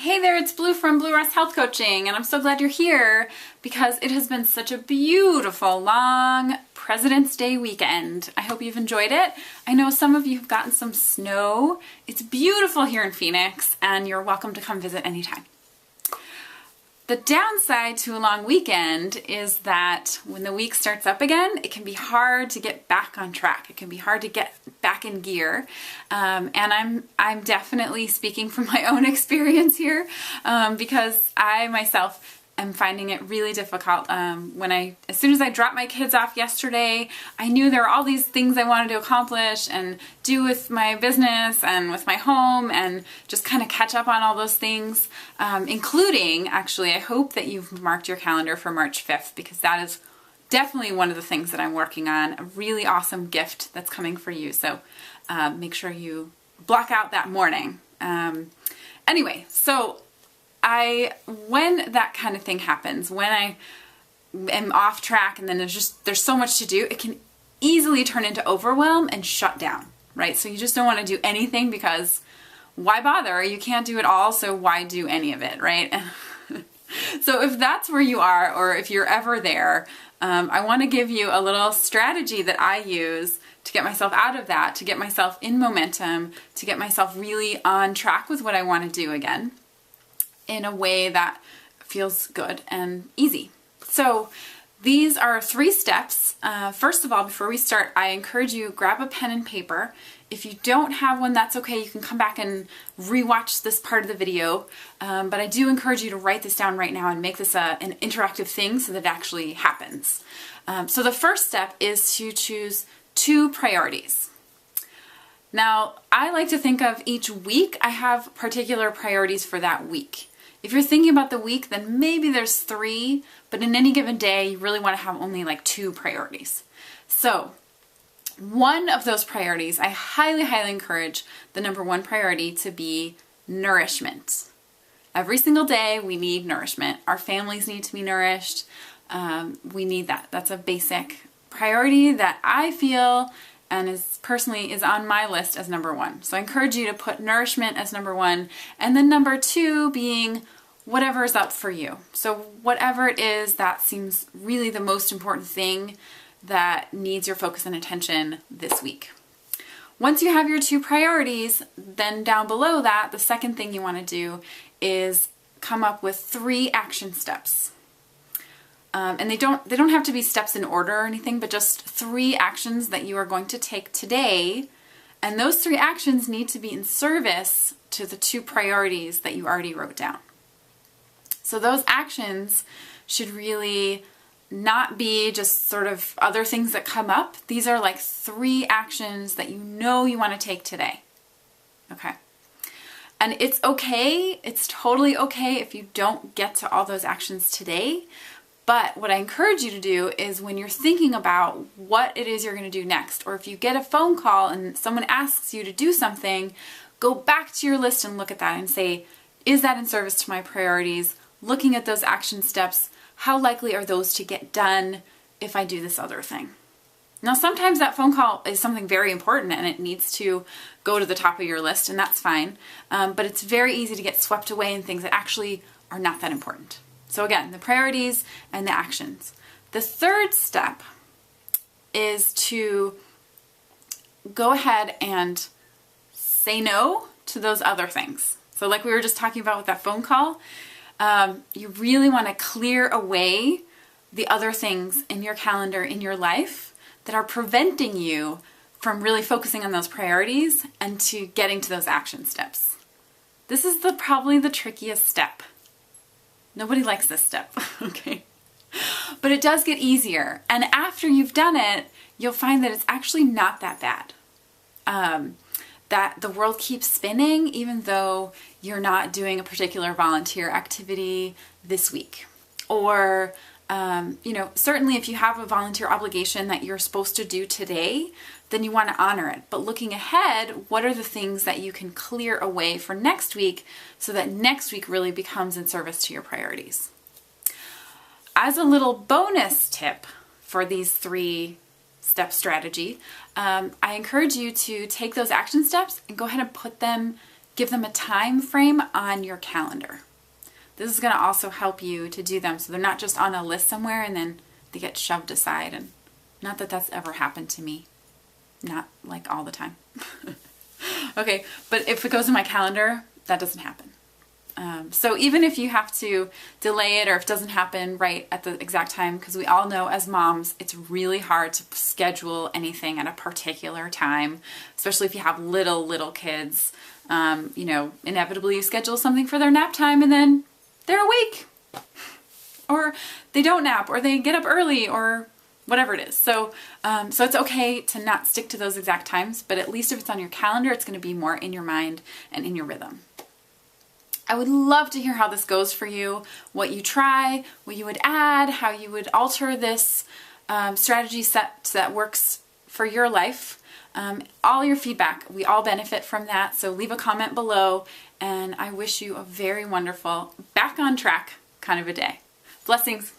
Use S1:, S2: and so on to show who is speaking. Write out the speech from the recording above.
S1: Hey there, it's Blue from Blue Rest Health Coaching, and I'm so glad you're here because it has been such a beautiful, long President's Day weekend. I hope you've enjoyed it. I know some of you have gotten some snow. It's beautiful here in Phoenix, and you're welcome to come visit anytime. The downside to a long weekend is that when the week starts up again, it can be hard to get back on track. It can be hard to get back in gear. And I'm definitely speaking from my own experience here because I myself am finding it really difficult. As soon as I dropped my kids off yesterday, I knew there were all these things I wanted to accomplish and do with my business and with my home and just kind of catch up on all those things, including, actually, I hope that you've marked your calendar for March 5th because that is definitely one of the things that I'm working on, a really awesome gift that's coming for you. So make sure you block out that morning. Anyway, so when that kind of thing happens, when I am off track and then there's so much to do, it can easily turn into overwhelm and shut down, right? So you just don't want to do anything because why bother? You can't do it all, so why do any of it, right? So if that's where you are, or if you're ever there, I want to give you a little strategy that I use to get myself out of that, to get myself in momentum, to get myself really on track with what I want to do again, in a way that feels good and easy. So these are 3 steps. First of all, before we start, I encourage you, grab a pen and paper. If you don't have one, that's okay. You can come back and rewatch this part of the video. But I do encourage you to write this down right now and make this an interactive thing so that it actually happens. So the first step is to choose 2 priorities. Now, I like to think of each week, I have particular priorities for that week. If you're thinking about the week, then maybe there's 3, but in any given day, you really want to have only like 2 priorities. So one of those priorities, I highly, highly encourage the number 1 priority to be nourishment. Every single day, we need nourishment. Our families need to be nourished. We need that. That's a basic priority that I feel and is on my list as number 1. So I encourage you to put nourishment as number 1, and then number 2 being whatever is up for you. So whatever it is that seems really the most important thing that needs your focus and attention this week. Once you have your 2 priorities, then down below that, the second thing you want to do is come up with 3 action steps. And they don't have to be steps in order or anything, but just 3 actions that you are going to take today. And those 3 actions need to be in service to the 2 priorities that you already wrote down. So those actions should really not be just sort of other things that come up. These are like 3 actions that you know you want to take today. Okay. And it's okay. It's totally okay if you don't get to all those actions today. But what I encourage you to do is when you're thinking about what it is you're going to do next, or if you get a phone call and someone asks you to do something, go back to your list and look at that and say, is that in service to my priorities? Looking at those action steps, how likely are those to get done if I do this other thing? Now, sometimes that phone call is something very important and it needs to go to the top of your list, and that's fine. But it's very easy to get swept away in things that actually are not that important. So again, the priorities and the actions. The third step is to go ahead and say no to those other things. So like we were just talking about with that phone call, you really want to clear away the other things in your calendar, in your life, that are preventing you from really focusing on those priorities and to getting to those action steps. This is probably the trickiest step. Nobody likes this step, okay? But it does get easier. And after you've done it, you'll find that it's actually not that bad. That the world keeps spinning even though you're not doing a particular volunteer activity this week. Or, certainly if you have a volunteer obligation that you're supposed to do today, then you want to honor it. But looking ahead, what are the things that you can clear away for next week so that next week really becomes in service to your priorities? As a little bonus tip for these 3-step strategy, I encourage you to take those action steps and go ahead and put them give them a time frame on your calendar. This is going to also help you to do them so they're not just on a list somewhere and then they get shoved aside. And not that that's ever happened to me. Not like all the time. Okay, but if it goes in my calendar, that doesn't happen. So even if you have to delay it or if it doesn't happen right at the exact time, because we all know as moms, it's really hard to schedule anything at a particular time, especially if you have little kids. You know, inevitably you schedule something for their nap time and then they're awake. Or they don't nap, or they get up early, or whatever it is. So it's okay to not stick to those exact times, but at least if it's on your calendar, it's going to be more in your mind and in your rhythm. I would love to hear how this goes for you, what you try, what you would add, how you would alter this strategy set so that works for your life. All your feedback, we all benefit from that, so leave a comment below, and I wish you a very wonderful, back on track kind of a day. Blessings.